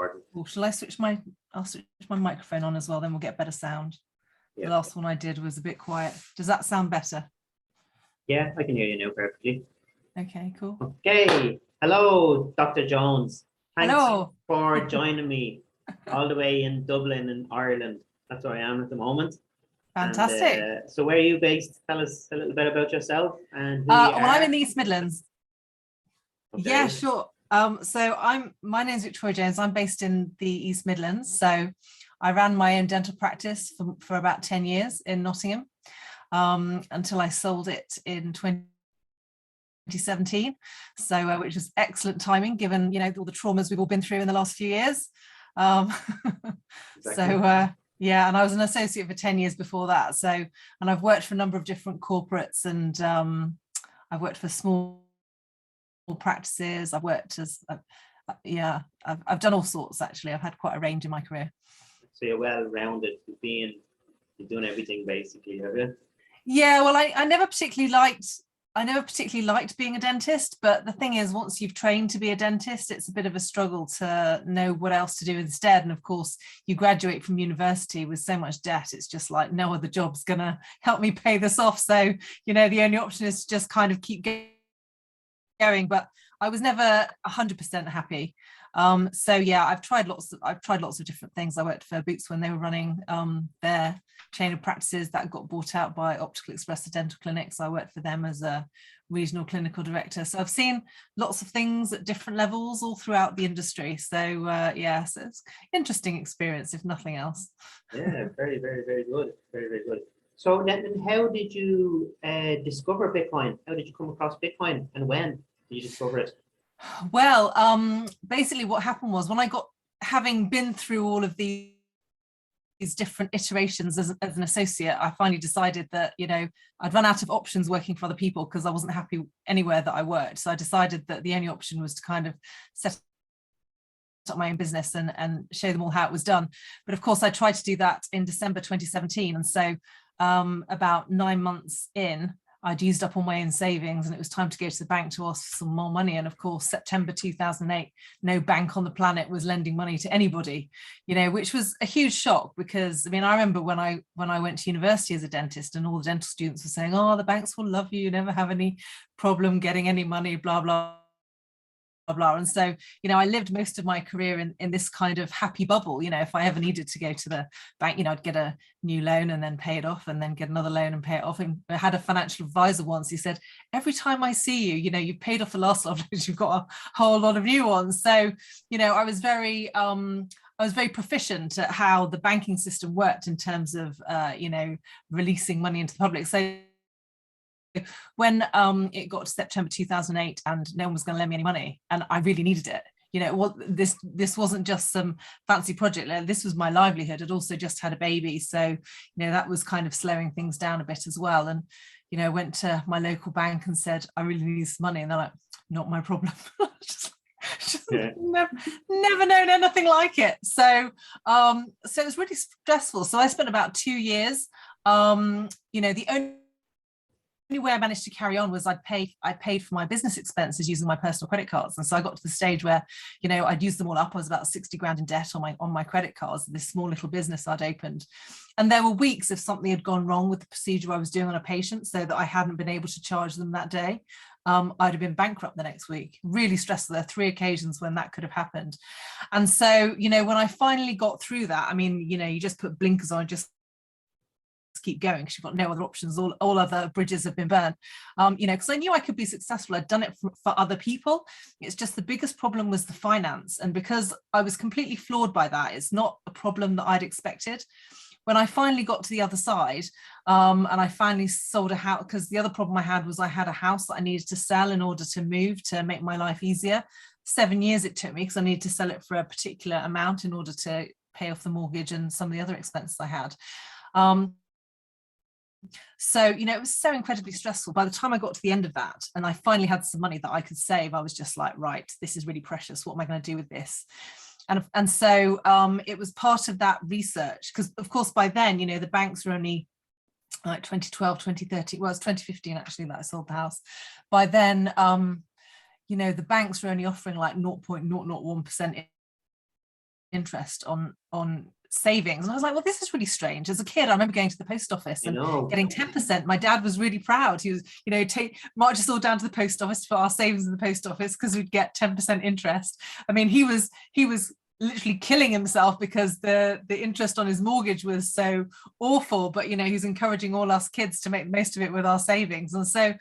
important. Well, shall I switch I'll switch my microphone on as well, then we'll get better sound. Yeah. The last one I did was a bit quiet. Does that sound better? Yeah, I can hear you now perfectly. Okay, cool. Okay. Hello, Dr. Jones. Thanks Hello. for joining me all the way in Dublin in Ireland. That's where I am at the moment. Fantastic. And, so where are you based? Tell us a little bit about yourself and who you are. Well, I'm in the East Midlands. Okay. Yeah, sure. So my name's Victoria Jones. I'm based in the East Midlands. So I ran my own dental practice for about 10 years in Nottingham, until I sold it in 2017. So which was excellent timing given, all the traumas we've all been through in the last few years. Exactly. So yeah, and I was an associate for 10 years before that. So, and I've worked for a number of different corporates, and I've worked for small practices. I've worked as I've done all sorts. Actually, I've had quite a range in my career. So you're well-rounded. You're doing everything basically, have you? Yeah, well, I never particularly liked being a dentist, but the thing is, once you've trained to be a dentist, it's a bit of a struggle to know what else to do instead. And of course, you graduate from university with so much debt, it's just like no other job's gonna help me pay this off. So, the only option is to just kind of keep going. But I was never 100% happy. So yeah, I've tried lots of different things. I worked for Boots when they were running their chain of practices that got bought out by Optical Express Dental Clinics. I worked for them as a regional clinical director. So I've seen lots of things at different levels all throughout the industry. So yeah, so it's an interesting experience, if nothing else. Yeah, very, very, very good. Very, very good. So then how did you discover Bitcoin? How did you come across Bitcoin, and when did you discover it? Well, basically what happened was, having been through all of these different iterations as an associate, I finally decided that, I'd run out of options working for other people because I wasn't happy anywhere that I worked. So I decided that the only option was to kind of set up my own business and show them all how it was done. But of course, I tried to do that in December 2017. And so about 9 months in, I'd used up all my own savings, and it was time to go to the bank to ask for some more money. And of course, September 2008, no bank on the planet was lending money to anybody, which was a huge shock, because I remember when I went to university as a dentist, and all the dental students were saying, oh, the banks will love you never have any problem getting any money, blah, blah, blah. And so, I lived most of my career in this kind of happy bubble. If I ever needed to go to the bank, I'd get a new loan and then pay it off, and then get another loan and pay it off. And I had a financial advisor once. He said, every time I see you, you've paid off the last lot because you've got a whole lot of new ones. So, I was very proficient at how the banking system worked in terms of, releasing money into the public. So when it got to September 2008 and no one was going to lend me any money, and I really needed it, this wasn't just some fancy project. This was my livelihood. I'd also just had a baby, so that was kind of slowing things down a bit as well. And I went to my local bank and said, I really need some money, and they're like, not my problem. Yeah. Never known anything like it. So so it was really stressful. So I spent about 2 years. The only way I managed to carry on was I paid for my business expenses using my personal credit cards. And so I got to the stage where, I'd used them all up. I was about 60 grand in debt on my credit cards, this small little business I'd opened. And there were weeks if something had gone wrong with the procedure I was doing on a patient, so that I hadn't been able to charge them that day, I'd have been bankrupt the next week. Really stressful. There are 3 occasions when that could have happened. And so, when I finally got through that, you just put blinkers on, just keep going, because you've got no other options. All other bridges have been burned, because I knew I could be successful. I'd done it for other people. It's just the biggest problem was the finance. And because I was completely floored by that, it's not a problem that I'd expected. When I finally got to the other side, and I finally sold a house, because the other problem I had was I had a house that I needed to sell in order to move, to make my life easier. 7 years it took me, because I needed to sell it for a particular amount in order to pay off the mortgage and some of the other expenses I had. So, it was so incredibly stressful. By the time I got to the end of that and I finally had some money that I could save, I was just like, right, this is really precious. What am I going to do with this? And so it was part of that research, because of course by then, the banks were only like 2012, 2013, well, it's 2015 actually that I sold the house. By then, the banks were only offering like 0.001% interest on savings. And I was like, well, this is really strange. As a kid, I remember going to the post office and getting 10%. My dad was really proud. He was, march us all down to the post office for our savings in the post office because we'd get 10% interest. I mean, he was literally killing himself because the interest on his mortgage was so awful, but he's encouraging all us kids to make the most of it with our savings. And so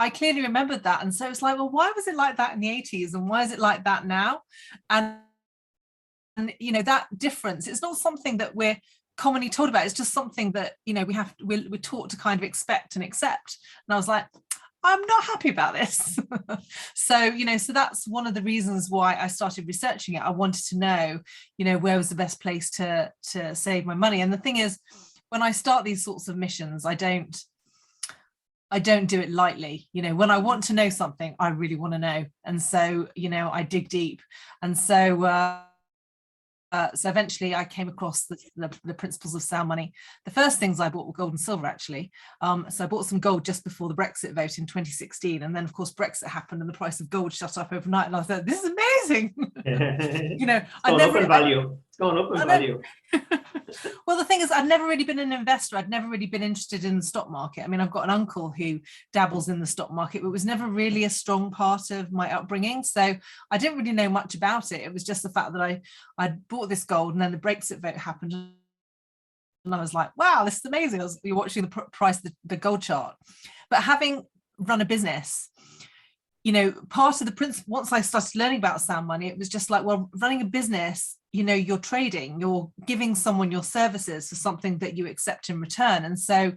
I clearly remembered that. And so it's like, well, why was it like that in the 80s and why is it like that now? And that difference, it's not something that we're commonly told about. It's just something that we're taught to kind of expect and accept. And I was like, I'm not happy about this. So that's one of the reasons why I started researching it. I wanted to know where was the best place to save my money. And the thing is, when I start these sorts of missions, I don't do it lightly. When I want to know something, I really want to know. And so, I dig deep. And so eventually I came across the principles of sound money. The first things I bought were gold and silver, actually. So I bought some gold just before the Brexit vote in 2016. And then, of course, Brexit happened and the price of gold shot up overnight. And I thought, this is amazing. It's going up in value. It's going up in value. Well, the thing is, I've never really been an investor. I'd never really been interested in the stock market. I mean, I've got an uncle who dabbles in the stock market, but it was never really a strong part of my upbringing. So I didn't really know much about it. It was just the fact that I bought this gold and then the Brexit vote happened. And I was like, wow, this is amazing. You're watching the price of the gold chart. But having run a business, part of the principle, once I started learning about sound money, it was just like, well, running a business, you're trading, you're giving someone your services for something that you accept in return. And so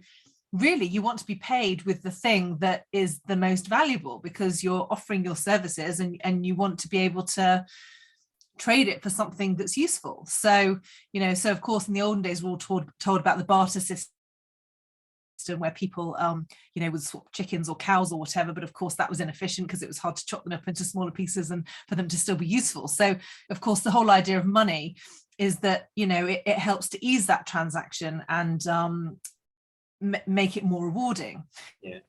really you want to be paid with the thing that is the most valuable because you're offering your services and you want to be able to trade it for something that's useful. So, so of course, in the olden days, we're all told about the barter system where people, would swap chickens or cows or whatever. But of course, that was inefficient because it was hard to chop them up into smaller pieces and for them to still be useful. So, of course, the whole idea of money is that, it helps to ease that transaction and make it more rewarding. Yeah.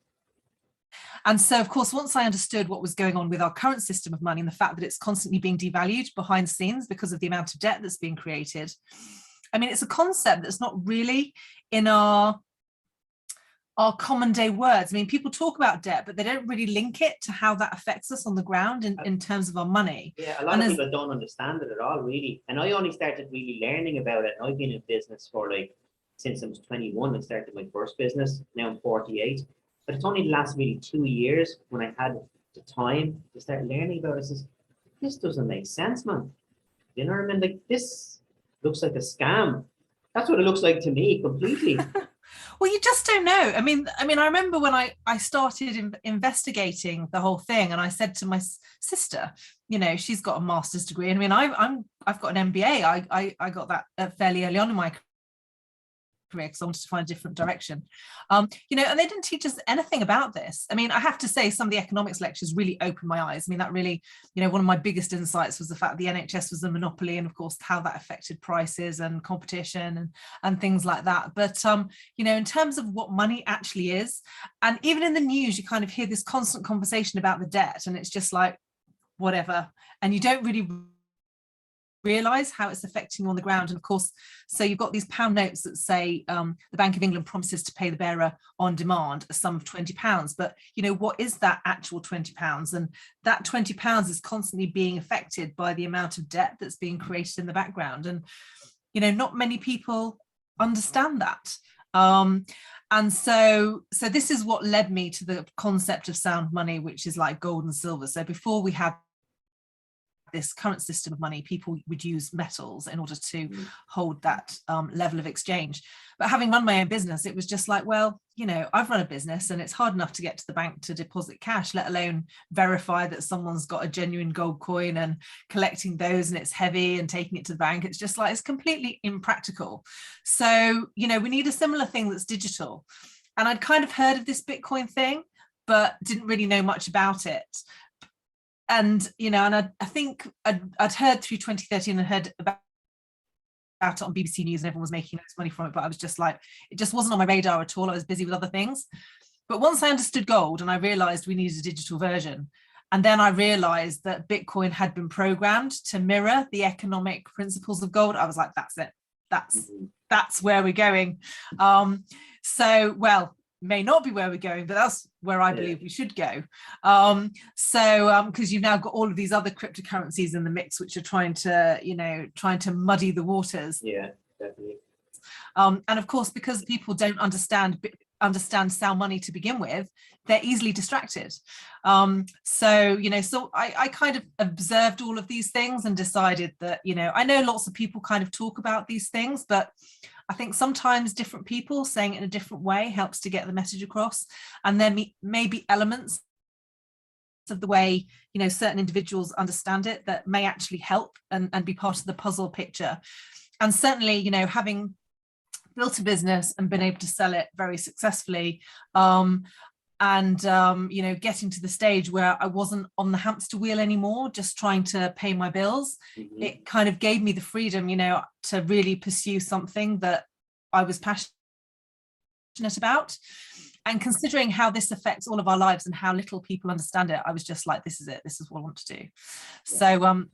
And so, of course, once I understood what was going on with our current system of money and the fact that it's constantly being devalued behind the scenes because of the amount of debt that's being created, I mean, it's a concept that's not really in our common day words. I mean, people talk about debt, but they don't really link it to how that affects us on the ground in terms of our money. Yeah, a lot of people don't understand it at all, really. And I only started really learning about it. I've been in business for since I was 21. I started my first business. Now I'm 48. But it's only the last really 2 years when I had the time to start learning about it. I says, this doesn't make sense, man. You know what I mean? This looks like a scam. That's what it looks like to me completely. Well, you just don't know. I mean, I remember when I started investigating the whole thing, and I said to my sister, she's got a master's degree. I mean, I've got an MBA. I got that fairly early on in my career because I wanted to find a different direction. And they didn't teach us anything about this. I mean, I have to say some of the economics lectures really opened my eyes. I mean, that really, one of my biggest insights was the fact that the NHS was a monopoly and of course how that affected prices and competition and things like that. But, in terms of what money actually is, and even in the news, you kind of hear this constant conversation about the debt and it's just like, whatever. And you don't really realize how it's affecting you on the ground. And of course, so you've got these pound notes that say the Bank of England promises to pay the bearer on demand a sum of £20, but what is that actual £20? And that £20 is constantly being affected by the amount of debt that's being created in the background. And not many people understand that. And so this is what led me to the concept of sound money, which is like gold and silver. So before we had this current system of money, people would use metals in order to hold that level of exchange. But having run my own business, it was just like, well, I've run a business and it's hard enough to get to the bank to deposit cash, let alone verify that someone's got a genuine gold coin and collecting those and it's heavy and taking it to the bank. It's just like, it's completely impractical. So, we need a similar thing that's digital. And I'd kind of heard of this Bitcoin thing, but didn't really know much about it. And, and I think I'd heard through 2013 and heard about it on BBC News and everyone was making loads of money from it, but I was just like, it just wasn't on my radar at all. I was busy with other things. But once I understood gold and I realized we needed a digital version, And then I realized that Bitcoin had been programmed to mirror the economic principles of gold. I was like, that's it. That's where we're going. So, well, may not be where we're going, but that's where I believe we should go. Because you've now got all of these other cryptocurrencies in the mix, which are trying to muddy the waters. Yeah, definitely. And of course, because people don't understand sound money to begin with, they're easily distracted. So I kind of observed all of these things and decided that, I know lots of people kind of talk about these things, but I think sometimes different people saying it in a different way helps to get the message across. And then maybe elements of the way, certain individuals understand it that may actually help and be part of the puzzle picture. And certainly, having built a business and been able to sell it very successfully, getting to the stage where I wasn't on the hamster wheel anymore, just trying to pay my bills, it kind of gave me the freedom, to really pursue something that I was passionate about. And considering how this affects all of our lives and how little people understand it, I was just like, this is it. This is what I want to do. So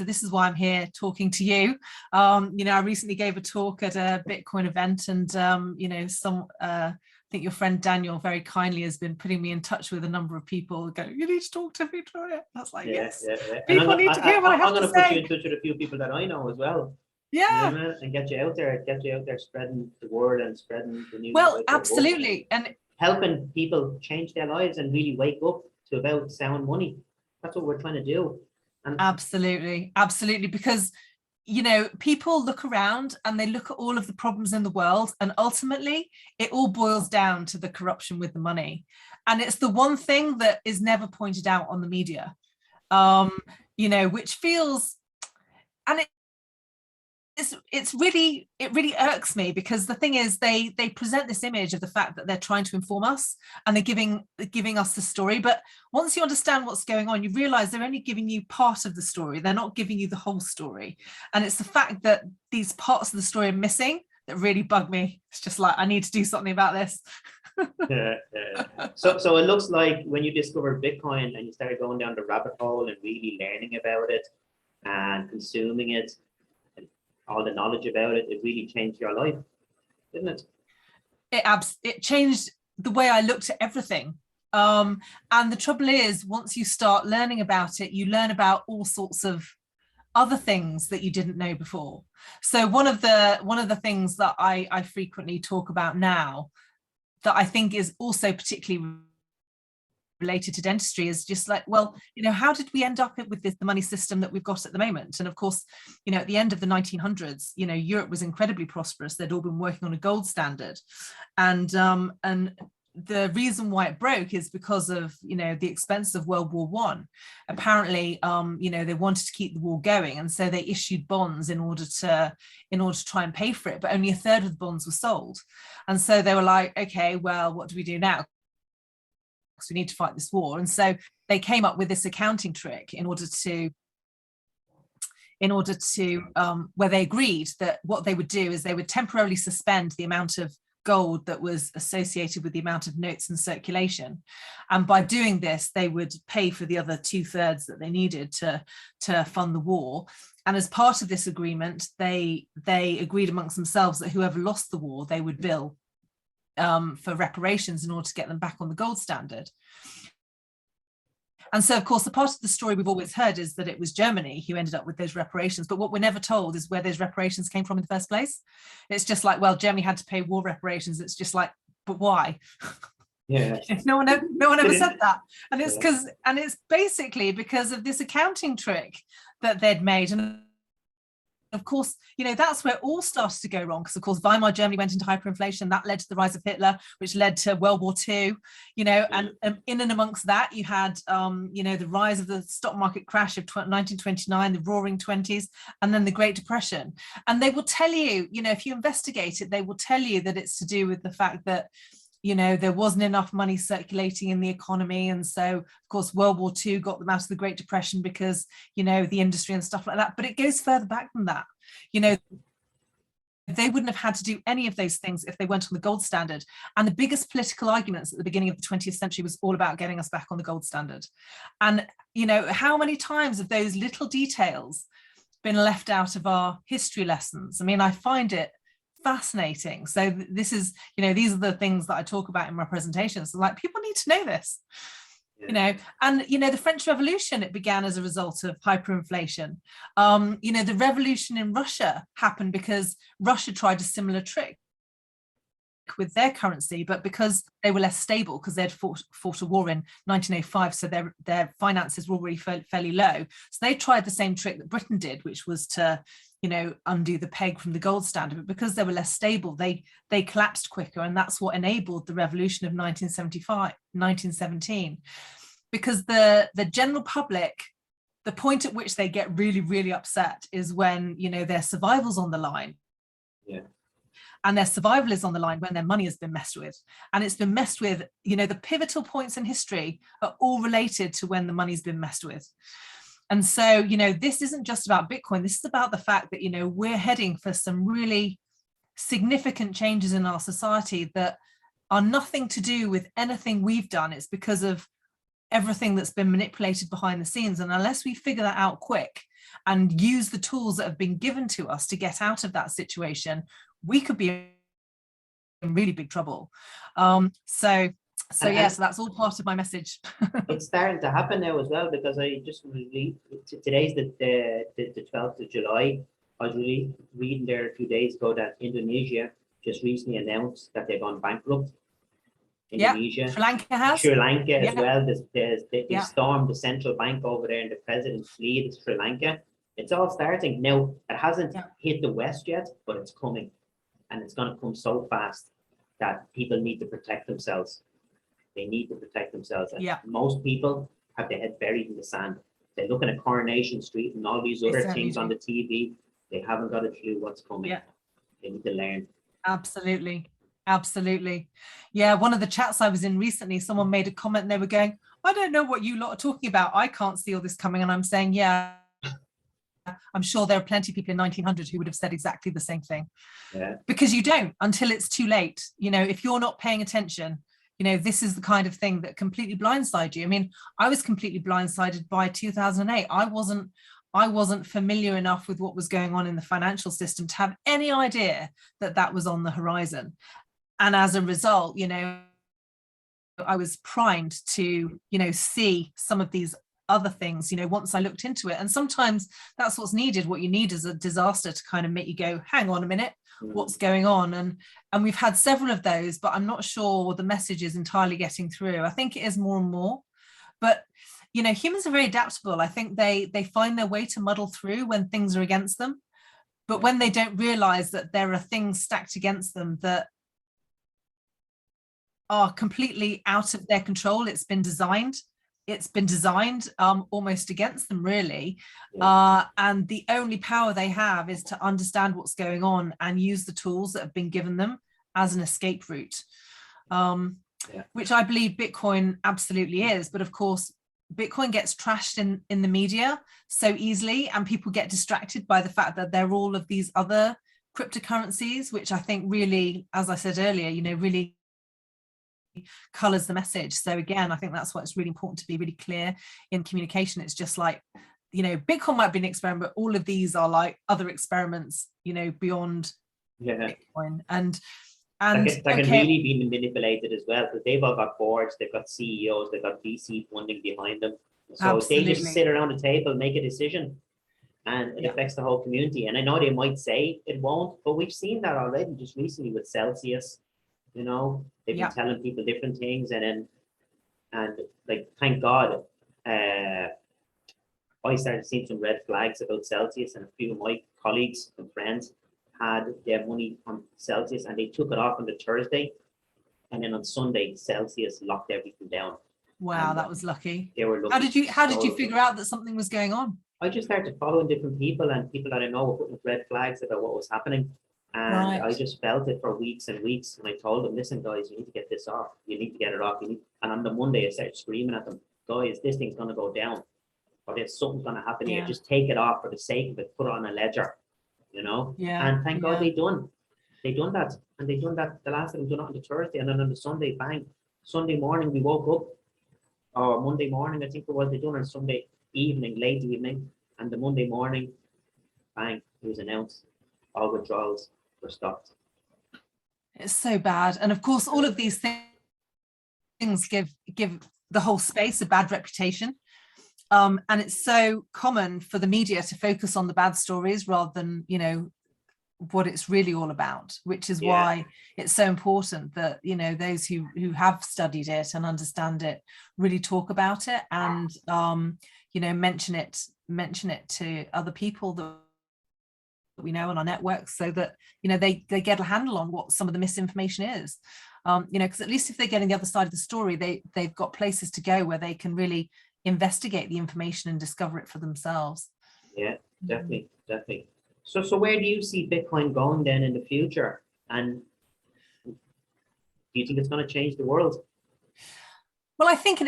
this is why I'm here talking to you. I recently gave a talk at a Bitcoin event, and I think your friend Daniel very kindly has been putting me in touch with a number of people. Go, you need to talk to Victoria. I was like, yes. People need to hear what I have to say. I'm going to put you in touch with a few people that I know as well. Yeah, and get you out there, spreading the word and spreading the news. Well, absolutely, and helping people change their lives and really wake up to about sound money. That's what we're trying to do. And absolutely, because people look around and they look at all of the problems in the world, and ultimately it all boils down to the corruption with the money, and it's the one thing that is never pointed out on the media, which feels, and it really irks me, because the thing is they present this image of the fact that they're trying to inform us and they're giving us the story, but once you understand what's going on, you realize they're only giving you part of the story. They're not giving you the whole story, and it's the fact that these parts of the story are missing that really bug me. It's just like, I need to do something about this. So it looks like when you discovered Bitcoin and you started going down the rabbit hole and really learning about it and consuming it, all the knowledge about it, it really changed your life, didn't it? It changed the way I looked at everything. And the trouble is, once you start learning about it, you learn about all sorts of other things that you didn't know before. So one of the things that I frequently talk about now that I think is also particularly related to dentistry is just like, well, how did we end up with the money system that we've got at the moment? And of course, at the end of the 1900s, Europe was incredibly prosperous. They'd all been working on a gold standard, and the reason why it broke is because of the expense of World War I. Apparently, they wanted to keep the war going, and so they issued bonds in order to try and pay for it. But only a third of the bonds were sold, and so they were like, okay, well, what do we do now? We need to fight this war. And so they came up with this accounting trick in order to where they agreed that what they would do is they would temporarily suspend the amount of gold that was associated with the amount of notes in circulation, and by doing this they would pay for the other 2/3 that they needed to fund the war. And as part of this agreement, they agreed amongst themselves that whoever lost the war, they would bill for reparations in order to get them back on the gold standard. And so, of course, the part of the story we've always heard is that it was Germany who ended up with those reparations. But what we're never told is where those reparations came from in the first place. It's just like, well, Germany had to pay war reparations. It's just like, but why? Yeah. No one ever said that. And it's basically because of this accounting trick that they'd made. And of course, that's where it all started to go wrong, because of course Weimar Germany went into hyperinflation. That led to the rise of Hitler, which led to World War II, and in and amongst that you had the rise of the stock market crash of 1929, the roaring 20s, and then the Great Depression. And they will tell you, if you investigate it, they will tell you that it's to do with the fact that there wasn't enough money circulating in the economy. And so, of course, World War II got them out of the Great Depression because, the industry and stuff like that. But it goes further back than that. they wouldn't have had to do any of those things if they weren't on the gold standard. And the biggest political arguments at the beginning of the 20th century was all about getting us back on the gold standard. And, you know, how many times have those little details been left out of our history lessons? I mean, I find it fascinating. So this is, you know, these are the things that I talk about in my presentations. So like, people need to know this. You know, and, you know, the French Revolution, it began as a result of hyperinflation. You know, the revolution in Russia happened because Russia tried a similar trick with their currency, but because they were less stable, because they'd fought a war in 1905, so their finances were already fairly low. So they tried the same trick that Britain did, which was to, you know, undo the peg from the gold standard. But because they were less stable, they collapsed quicker, and that's what enabled the revolution of 1917. Because the general public, the point at which they get really, really upset is when, you know, their survival's on the line. Yeah. And their survival is on the line when their money has been messed with. And it's been messed with, you know, the pivotal points in history are all related to when the money's been messed with. And so, you know, this isn't just about Bitcoin. This is about the fact that, you know, we're heading for some really significant changes in our society that are nothing to do with anything we've done. It's because of everything that's been manipulated behind the scenes. And unless we figure that out quick and use the tools that have been given to us to get out of that situation, we could be in really big trouble. So that's all part of my message. It's starting to happen now as well, because I just today's the 12th of July. I was really reading there a few days ago that Indonesia just recently announced that they've gone bankrupt. Indonesia, yeah, Sri Lanka as well. They stormed the central bank over there, and the president fled Sri Lanka. It's all starting now. It hasn't hit the West yet, but it's coming, and it's going to come so fast that people need to protect themselves. They need to protect themselves. And most people have their head buried in the sand. They're looking at Coronation Street and all these other things on the TV. They haven't got a clue what's coming. They need to learn. Absolutely. Yeah, one of the chats I was in recently, someone made a comment and they were going, I don't know what you lot are talking about. I can't see all this coming. And I'm saying, yeah, I'm sure there are plenty of people in 1900 who would have said exactly the same thing. Yeah. Because you don't until it's too late. You know, if you're not paying attention, you know, this is the kind of thing that completely blindsides you. I mean, I was completely blindsided by 2008. I wasn't familiar enough with what was going on in the financial system to have any idea that that was on the horizon. And as a result, you know, I was primed to, you know, see some of these other things, you know, once I looked into it. And sometimes that's what's needed. What you need is a disaster to kind of make you go, hang on a minute, what's going on? And we've had several of those, but I'm not sure the message is entirely getting through. I think it is more and more, but you know, humans are very adaptable. I think they find their way to muddle through when things are against them. But when they don't realize that there are things stacked against them that are completely out of their control, it's been designed almost against them, really. And the only power they have is to understand what's going on and use the tools that have been given them as an escape route, which I believe Bitcoin absolutely is. But of course, Bitcoin gets trashed in the media so easily, and people get distracted by the fact that there are all of these other cryptocurrencies, which I think really, as I said earlier, you know, really colors the message. So again, I think that's why it's really important to be really clear in communication. It's just like, you know, Bitcoin might be an experiment, but all of these are like other experiments, you know, beyond Bitcoin. And that can really be manipulated as well, because they've all got boards, they've got CEOs, they've got VC funding behind them. So they just sit around the table, make a decision, and it affects the whole community. And I know they might say it won't, but we've seen that already just recently with Celsius. You know, they've been telling people different things, and like, thank God, I started seeing some red flags about Celsius, and a few of my colleagues and friends had their money on Celsius, and they took it off on the Thursday, and then on Sunday Celsius locked everything down. Wow, that was lucky. They were lucky. How did you figure out that something was going on? I just started following different people, and people that I know were putting up red flags about what was happening. And I just felt it for weeks and weeks. And I told them, listen, guys, you need to get this off. You need to get it off. And on the Monday, I started screaming at them, guys, this thing's going to go down. Or there's something's going to happen here. Just take it off for the sake of it. Put it on a ledger, you know? And thank God they done. They done that, and they done that. The last time we done it on the Thursday, and then on the Sunday, bang! Sunday morning we woke up, or Monday morning I think it was. They done on Sunday evening, late evening, and the Monday morning, bang! It was announced all withdrawals were stopped. It's so bad, and of course, all of these things give the whole space a bad reputation. And it's so common for the media to focus on the bad stories rather than, you know, what it's really all about, which is why it's so important that, you know, those who have studied it and understand it really talk about it and, you know, mention it to other people that we know on our networks, so that, you know, they get a handle on what some of the misinformation is. You know, because at least if they're getting the other side of the story, they've got places to go where they can really investigate the information and discover it for themselves. Yeah, definitely. So where do you see Bitcoin going then in the future? And do you think it's going to change the world? Well, I think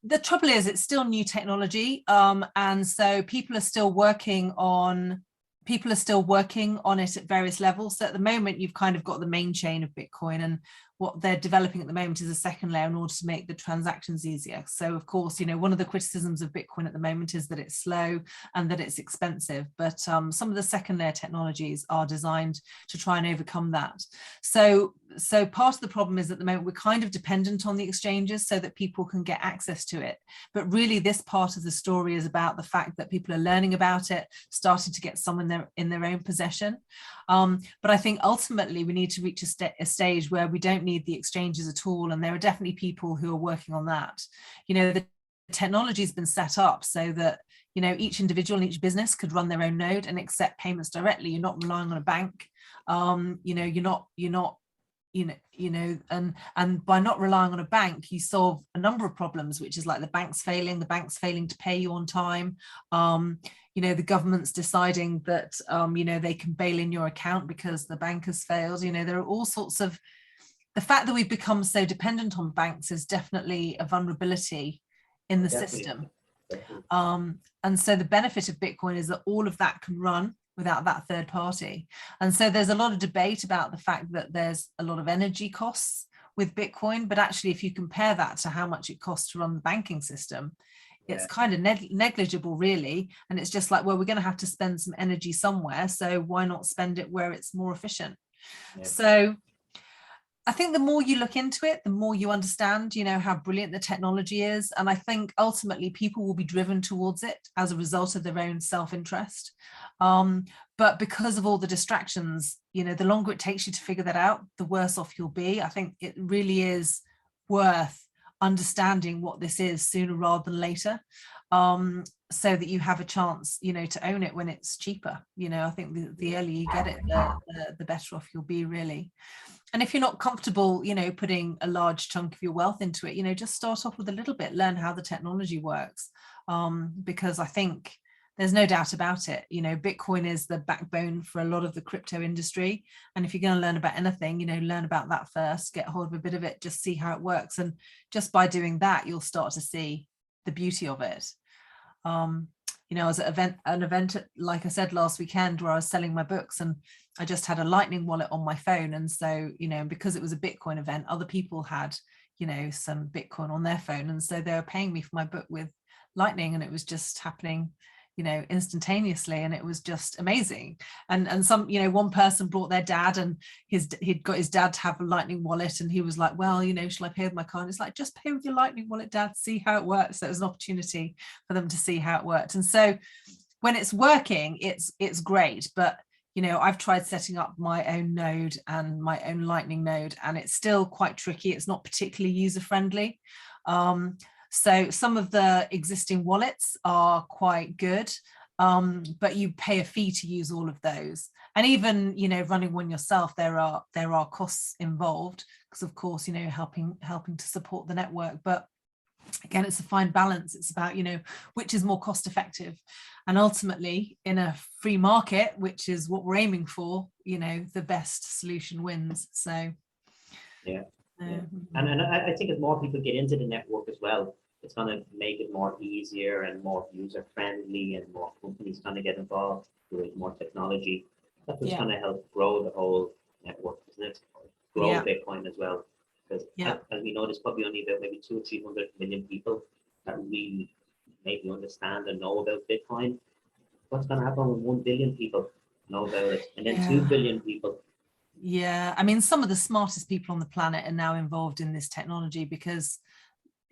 the trouble is it's still new technology, and so people are still working on it at various levels. So at the moment, you've kind of got the main chain of Bitcoin, and what they're developing at the moment is a second layer in order to make the transactions easier. So of course, you know, one of the criticisms of Bitcoin at the moment is that it's slow and that it's expensive, but some of the second layer technologies are designed to try and overcome that. So part of the problem is at the moment we're kind of dependent on the exchanges so that people can get access to it. But really this part of the story is about the fact that people are learning about it, starting to get some in their own possession. But I think ultimately we need to reach a stage where we don't need the exchanges at all. And there are definitely people who are working on that. You know, the technology has been set up so that, you know, each individual and each business could run their own node and accept payments directly. You're not relying on a bank. You know, you're not and by not relying on a bank, you solve a number of problems, which is like the bank's failing to pay you on time. You know, the government's deciding that, you know, they can bail in your account because the bank has failed. You know, there are all sorts of, the fact that we've become so dependent on banks is definitely a vulnerability in the system. And so the benefit of Bitcoin is that all of that can run without that third party. And so there's a lot of debate about the fact that there's a lot of energy costs with Bitcoin, but actually if you compare that to how much it costs to run the banking system, it's kind of negligible really. And it's just like, well, we're going to have to spend some energy somewhere, so why not spend it where it's more efficient? So I think the more you look into it, the more you understand, you know, how brilliant the technology is. And I think ultimately people will be driven towards it as a result of their own self-interest. But because of all the distractions, you know, the longer it takes you to figure that out, the worse off you'll be. I think it really is worth understanding what this is sooner rather than later, so that you have a chance, you know, to own it when it's cheaper. You know, I think the earlier you get it, the better off you'll be really. And if you're not comfortable, you know, putting a large chunk of your wealth into it, you know, just start off with a little bit, learn how the technology works, because I think there's no doubt about it. You know, Bitcoin is the backbone for a lot of the crypto industry. And if you're going to learn about anything, you know, learn about that first, get hold of a bit of it, just see how it works. And just by doing that, you'll start to see the beauty of it. You know, as an event, like I said, last weekend where I was selling my books and I just had a Lightning wallet on my phone. And so, you know, because it was a Bitcoin event, other people had, you know, some Bitcoin on their phone. And so they were paying me for my book with Lightning, and it was just happening, you know, instantaneously, and it was just amazing. And some, you know, one person brought their dad, and he'd got his dad to have a Lightning wallet, and he was like, well, you know, shall I pay with my card? And it's like, just pay with your Lightning wallet, Dad, see how it works. So it was an opportunity for them to see how it worked. And so when it's working, it's great. But you know, I've tried setting up my own node and my own Lightning node, and it's still quite tricky. It's not particularly user friendly. So some of the existing wallets are quite good, but you pay a fee to use all of those. And even, you know, running one yourself, there are costs involved because, of course, you know, helping to support the network. But again, it's a fine balance. It's about, you know, which is more cost effective. And ultimately, in a free market, which is what we're aiming for, you know, the best solution wins. So yeah. And I think as more people get into the network as well, it's going to make it more easier and more user friendly, and more companies going to get involved with more technology. That's what's going to help grow the whole network, isn't it? Grow Yeah. Bitcoin as well. Because Yeah. as we know, there's probably only about maybe 200 or 300 million people that really maybe understand and know about Bitcoin. What's going to happen when 1 billion people know about it, and then 2 billion people? Yeah, I mean, some of the smartest people on the planet are now involved in this technology because,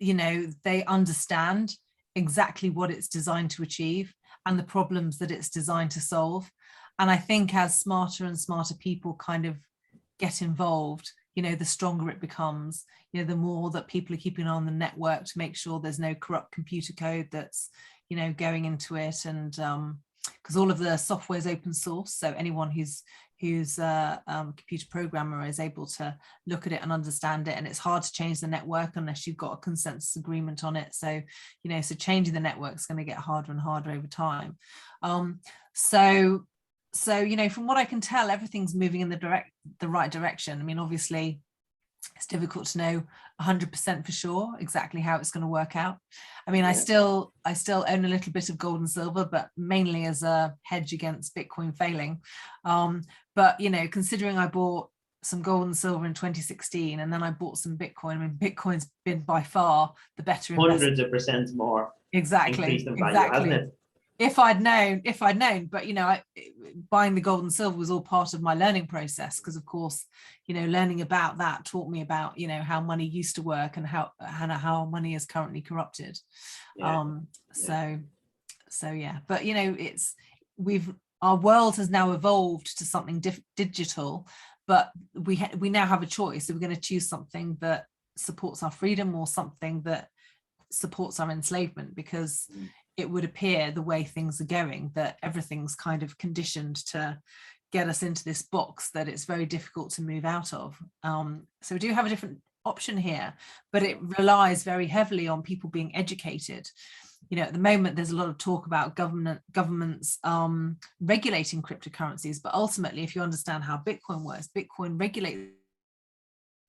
you know, they understand exactly what it's designed to achieve and the problems that it's designed to solve. And I think as smarter and smarter people kind of get involved, you know, the stronger it becomes, you know, the more that people are keeping on the network to make sure there's no corrupt computer code that's, you know, going into it. And because all of the software is open source, so anyone who's a computer programmer is able to look at it and understand it, and it's hard to change the network unless you've got a consensus agreement on it. So, you know, so changing the network is going to get harder and harder over time. So, you know, from what I can tell, everything's moving in the right direction. I mean, obviously, it's difficult to know 100% for sure exactly how it's going to work out. I mean, I still own a little bit of gold and silver, but mainly as a hedge against Bitcoin failing. But, you know, considering I bought some gold and silver in 2016, and then I bought some Bitcoin, I mean, Bitcoin's been by far the better investment. Hundreds of percent more. Exactly. Increase in value, hasn't it? If I'd known, but, you know, buying the gold and silver was all part of my learning process, because of course, you know, learning about that taught me about, you know, how money used to work and how money is currently corrupted. So yeah, but, you know, our world has now evolved to something digital, but we now have a choice. So we're going to choose something that supports our freedom or something that supports our enslavement, because it would appear the way things are going that everything's kind of conditioned to get us into this box that it's very difficult to move out of. So we do have a different option here, but it relies very heavily on people being educated. You know, at the moment, there's a lot of talk about governments regulating cryptocurrencies, but ultimately, if you understand how Bitcoin works, Bitcoin regulates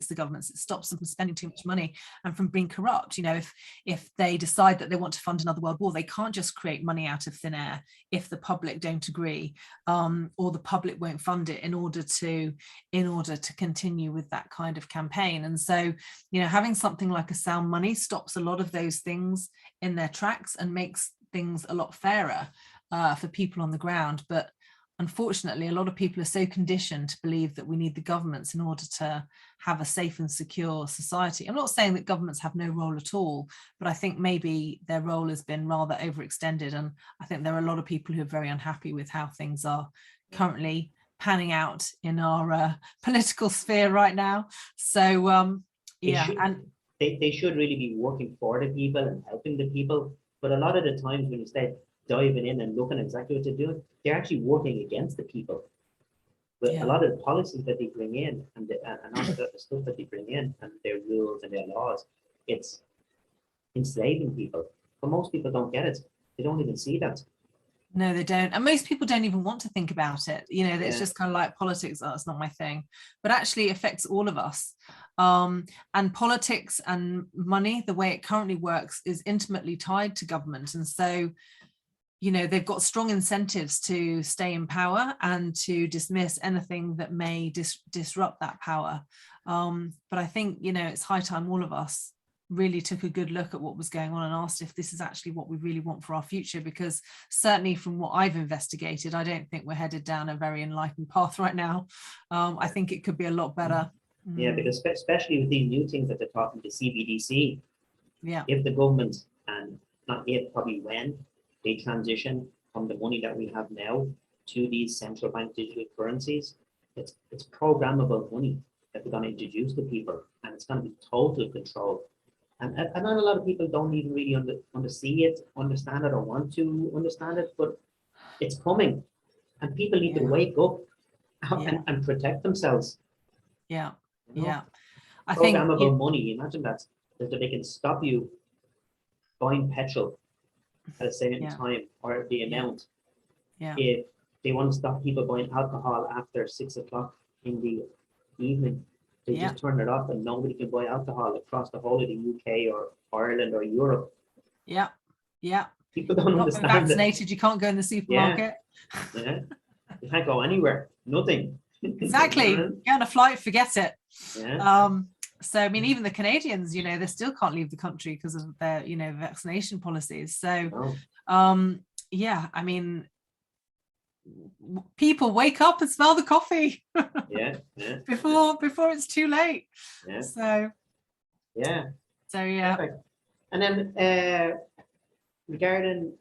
the governments. It stops them from spending too much money and from being corrupt. You know, if they decide that they want to fund another world war, they can't just create money out of thin air if the public don't agree, or the public won't fund it in order to continue with that kind of campaign. And so, you know, having something like a sound money stops a lot of those things in their tracks and makes things a lot fairer for people on the ground. But unfortunately, a lot of people are so conditioned to believe that we need the governments in order to have a safe and secure society. I'm not saying that governments have no role at all, but I think maybe their role has been rather overextended. And I think there are a lot of people who are very unhappy with how things are currently panning out in our political sphere right now. So, They should really be working for the people and helping the people. But a lot of the times when you start diving in and looking at exactly what they're doing, they're actually working against the people. But a lot of the policies that they bring in and all of the stuff that they bring in and their rules and their laws, it's enslaving people. But most people don't get it. They don't even see that. No, they don't. And most people don't even want to think about it. You know, it's just kind of like politics. Oh, it's not my thing. But actually it affects all of us. And politics and money, the way it currently works, is intimately tied to government. And so, you know, they've got strong incentives to stay in power and to dismiss anything that may disrupt that power. But I think, you know, it's high time all of us really took a good look at what was going on and asked if this is actually what we really want for our future, because certainly from what I've investigated, I don't think we're headed down a very enlightened path right now. I think it could be a lot better. Yeah, because especially with these new things that they're talking to CBDC, yeah, if the government, and not if, probably when, they transition from the money that we have now to these central bank digital currencies, it's programmable money that we're going to introduce to people, and it's going to be total control. And not a lot of people don't even really understand it, or want to understand it, but it's coming, and people need to wake up and protect themselves. Yeah, you know? yeah. I Programmable think money. Imagine that they can stop you buying petrol at a certain time or the amount. If they want to stop people buying alcohol after 6 o'clock in the evening, they just turn it off and nobody can buy alcohol across the whole of the UK or Ireland or Europe. Yeah. People don't understand vaccinated, you can't go in the supermarket. You can't go anywhere. Nothing. Exactly. Get on a flight, forget it. Yeah. So I mean, even the Canadians, you know, they still can't leave the country because of their, you know, vaccination policies. So yeah, I mean, people wake up and smell the coffee. Yeah. before it's too late. Yeah. So yeah. Perfect. And then regarding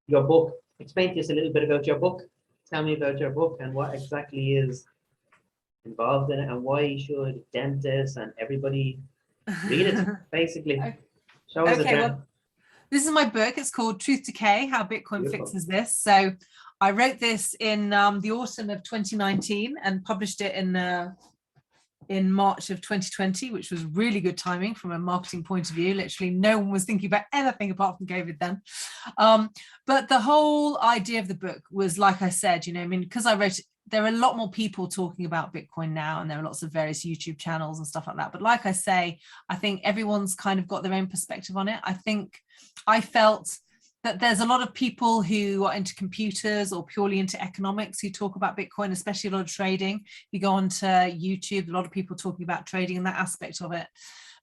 your book, explain to us a little bit about your book. Tell me about your book and what exactly is involved in it, and why should dentists and everybody read it, basically. Show us okay, it. well, this is my book. It's called Truth Decay: How Bitcoin Beautiful. Fixes This. So I wrote this in the autumn of 2019 and published it in March of 2020, which was really good timing from a marketing point of view. Literally no one was thinking about anything apart from COVID then. But the whole idea of the book was, like I said, you know, I mean, because I wrote it, there are a lot more people talking about Bitcoin now, and there are lots of various YouTube channels and stuff like that. But like I say, I think everyone's kind of got their own perspective on it. I felt that there's a lot of people who are into computers or purely into economics who talk about Bitcoin, especially a lot of trading. You go onto YouTube, a lot of people talking about trading and that aspect of it.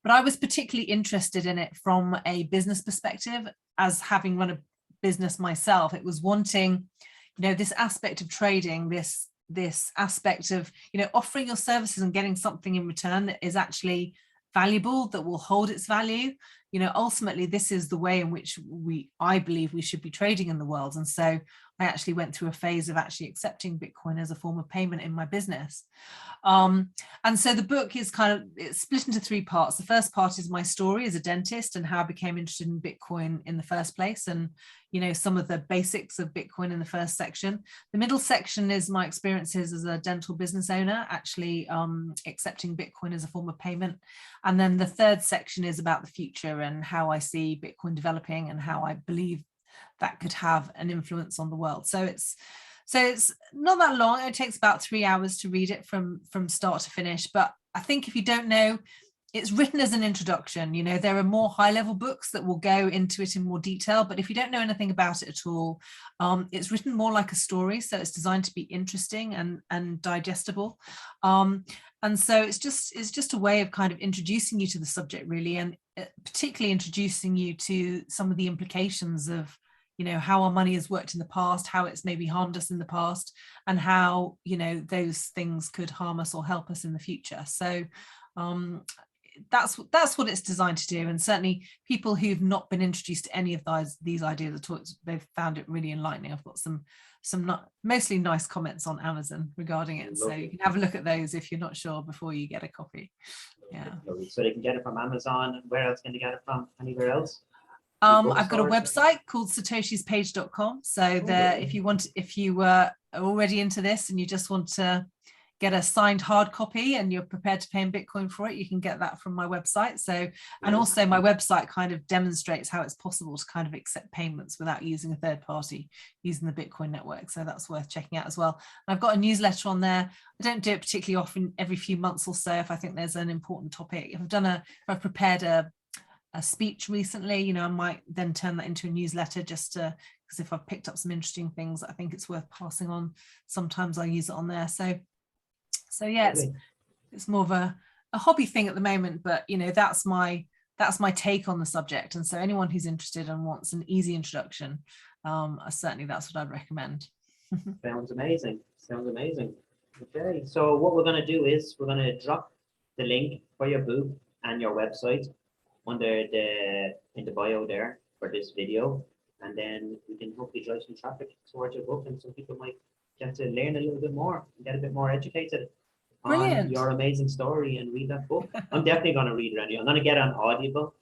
But I was particularly interested in it from a business perspective, as having run a business myself. It was wanting, you know, this aspect of trading, this aspect of, you know, offering your services and getting something in return that is actually valuable, that will hold its value. You know, ultimately, this is the way in which I believe we should be trading in the world. And so I actually went through a phase of actually accepting Bitcoin as a form of payment in my business. And so the book is it's split into 3 parts. The first part is my story as a dentist and how I became interested in Bitcoin in the first place, and, you know, some of the basics of Bitcoin in the first section. The middle section is my experiences as a dental business owner, actually accepting Bitcoin as a form of payment. And then the third section is about the future and how I see Bitcoin developing and how I believe that could have an influence on the world. So it's not that long. It takes about 3 hours to read it from start to finish. But I think if you don't know, it's written as an introduction. You know, there are more high-level books that will go into it in more detail. But if you don't know anything about it at all, it's written more like a story. So it's designed to be interesting and digestible. And so it's just a way of kind of introducing you to the subject, really, and particularly introducing you to some of the implications of, you know, how our money has worked in the past, how it's maybe harmed us in the past, and how, you know, those things could harm us or help us in the future. So that's what it's designed to do. And certainly people who've not been introduced to any of these ideas at all, they've found it really enlightening. I've got some mostly nice comments on Amazon regarding it. So you can have a look at those if you're not sure before you get a copy. Yeah. So they can get it from Amazon. Where else can they get it from? Anywhere else? I've got a website called satoshispage.com. So there, if you were already into this and you just want to get a signed hard copy and you're prepared to pay in Bitcoin for it, you can get that from my website. So, and also my website kind of demonstrates how it's possible to kind of accept payments without using a third party, using the Bitcoin network. So that's worth checking out as well. And I've got a newsletter on there. I don't do it particularly often, every few months or so, if I think there's an important topic. If I've prepared a speech recently, you know, I might then turn that into a newsletter, just to, because if I've picked up some interesting things, I think it's worth passing on. Sometimes I use it on there. So yeah, it's more of a hobby thing at the moment, but, you know, that's my take on the subject. And so anyone who's interested and wants an easy introduction, certainly that's what I'd recommend. Sounds amazing. Okay, so what we're going to do is we're going to drop the link for your book and your website in the bio there for this video, and then we can hopefully drive some traffic towards your book, and some people might get to learn a little bit more and get a bit more educated on your amazing story and read that book. I'm definitely going to read it anyway. I'm going to get on Audible.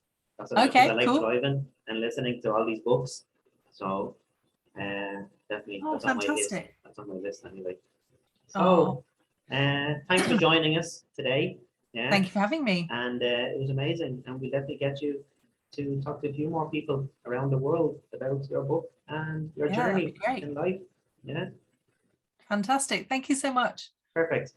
Okay, I like driving and listening to all these books. So definitely that's on my list. That's on my list anyway. So thanks for joining us today. Yeah. Thank you for having me. And it was amazing. And we'll definitely get you to talk to a few more people around the world about your book and your journey in life. Yeah. Fantastic. Thank you so much. Perfect.